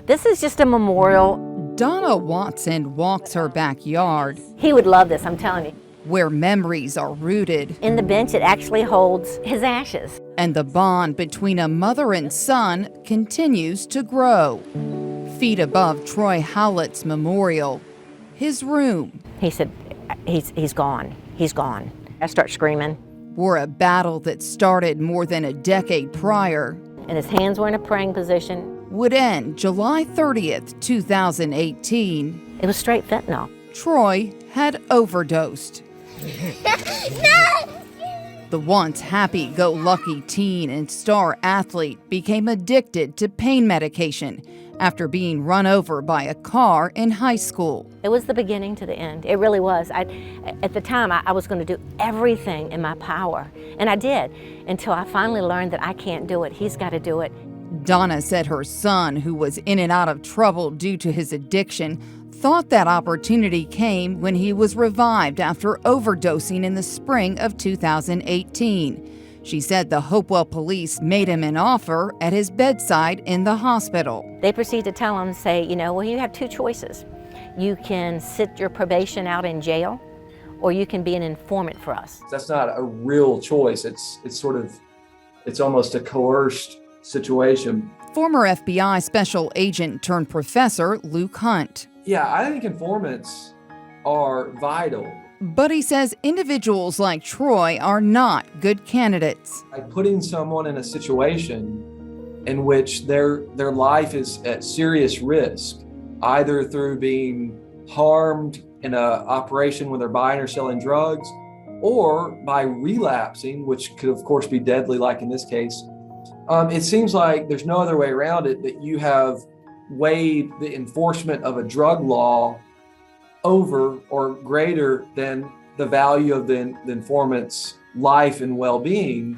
This is just a memorial. Donna Watson walks her backyard, He would love this, I'm telling you. where memories are rooted, In the bench, it actually holds his ashes. and the bond between a mother and son continues to grow. Feet above Troy Howlett's memorial, his room, He said, he's gone. He's gone. I start screaming, were a battle that started more than a decade prior, and his hands were in a praying position. would end July 30th, 2018. It was straight fentanyl. Troy had overdosed. The once happy-go-lucky teen and star athlete became addicted to pain medication after being run over by a car in high school. It was the beginning to the end. It really was. At the time, I was going to do everything in my power, and I did, until I finally learned that I can't do it. He's got to do it. Donna said her son, who was in and out of trouble due to his addiction, thought that opportunity came when he was revived after overdosing in the spring of 2018. She said the Hopewell police made him an offer at his bedside in the hospital. They proceed to tell him, well, you have two choices. You can sit your probation out in jail, or you can be an informant for us. That's not a real choice. It's almost a coerced situation. Former FBI special agent turned professor Luke Hunt. Yeah, I think informants are vital. But he says individuals like Troy are not good candidates. By putting someone in a situation in which their life is at serious risk, either through being harmed in an operation when they're buying or selling drugs, or by relapsing, which could of course be deadly like in this case, it seems like there's no other way around it that you have weighed the enforcement of a drug law over or greater than the value of the informant's life and well-being.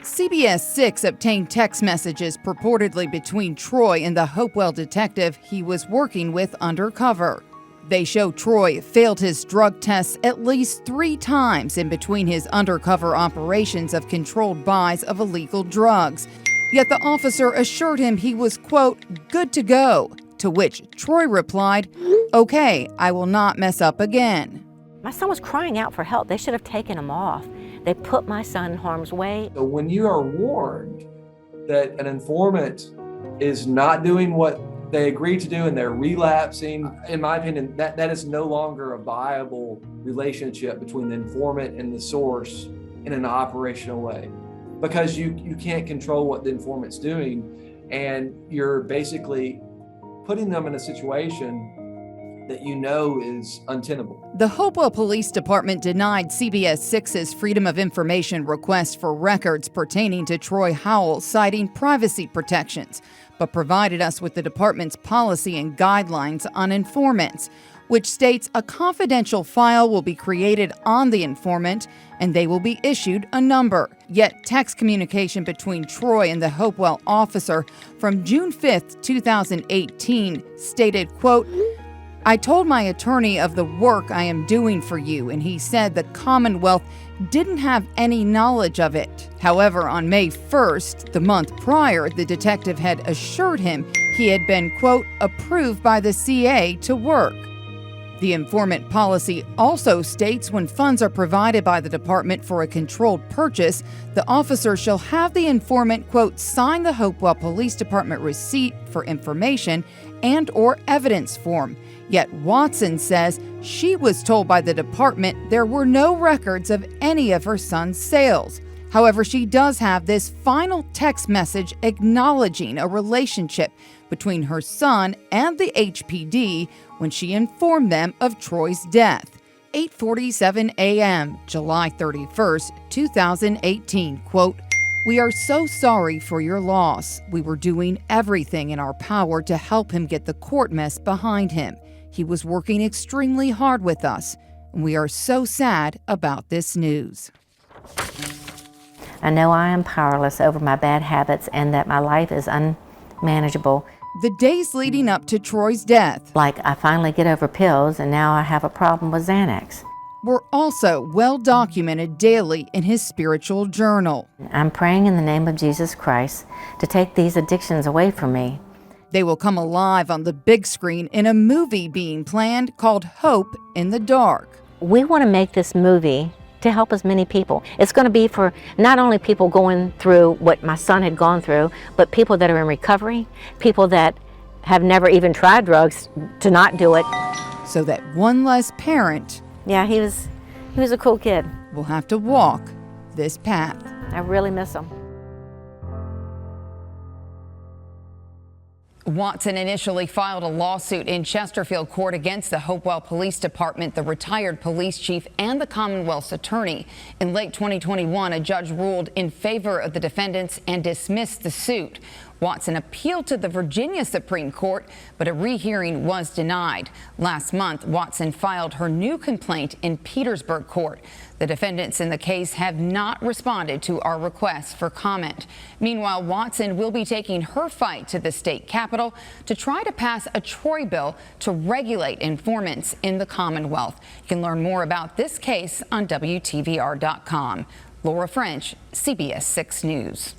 CBS 6 obtained text messages purportedly between Troy and the Hopewell detective he was working with undercover. They show Troy failed his drug tests at least 3 times in between his undercover operations of controlled buys of illegal drugs. Yet the officer assured him he was, quote, good to go, to which Troy replied, okay, I will not mess up again. My son was crying out for help. They should have taken him off. They put my son in harm's way. So when you are warned that an informant is not doing what they agreed to do and they're relapsing, in my opinion, that is no longer a viable relationship between the informant and the source in an operational way. Because you can't control what the informant's doing, and you're basically putting them in a situation that you know is untenable. The Hopewell Police Department denied CBS 6's Freedom of Information request for records pertaining to Troy Howell, citing privacy protections, but provided us with the department's policy and guidelines on informants, which states a confidential file will be created on the informant and they will be issued a number. Yet text communication between Troy and the Hopewell officer from June 5th, 2018 stated, quote, I told my attorney of the work I am doing for you, and he said the Commonwealth didn't have any knowledge of it. However, on May 1st, the month prior, the detective had assured him he had been, quote, approved by the CA to work. The informant policy also states when funds are provided by the department for a controlled purchase, the officer shall have the informant, quote, sign the Hopewell Police Department receipt for information and or evidence form. Yet Watson says she was told by the department there were no records of any of her son's sales. However, she does have this final text message acknowledging a relationship between her son and the HPD when she informed them of Troy's death. 8:47 a.m., July 31st, 2018, quote, we are so sorry for your loss. We were doing everything in our power to help him get the court mess behind him. He was working extremely hard with us, and we are so sad about this news. I know I am powerless over my bad habits and that my life is unmanageable. The days leading up to Troy's death, Like I finally get over pills and now I have a problem with Xanax. were also well documented daily in his spiritual journal. I'm praying in the name of Jesus Christ to take these addictions away from me They will come alive on the big screen in a movie being planned called Hope in the Dark. We want to make this movie to help as many people. It's going to be for not only people going through what my son had gone through, but people that are in recovery, people that have never even tried drugs to not do it. So that one less parent, Yeah, he was a cool kid. will have to walk this path. I really miss him. Watson initially filed a lawsuit in Chesterfield Court against the Hopewell Police Department, the retired police chief, and the Commonwealth's attorney. In late 2021, a judge ruled in favor of the defendants and dismissed the suit. Watson appealed to the Virginia Supreme Court, but a rehearing was denied. Last month, Watson filed her new complaint in Petersburg Court. The defendants in the case have not responded to our requests for comment. Meanwhile, Watson will be taking her fight to the state capitol to try to pass a Troy bill to regulate informants in the Commonwealth. You can learn more about this case on WTVR.com. Laura French, CBS 6 News.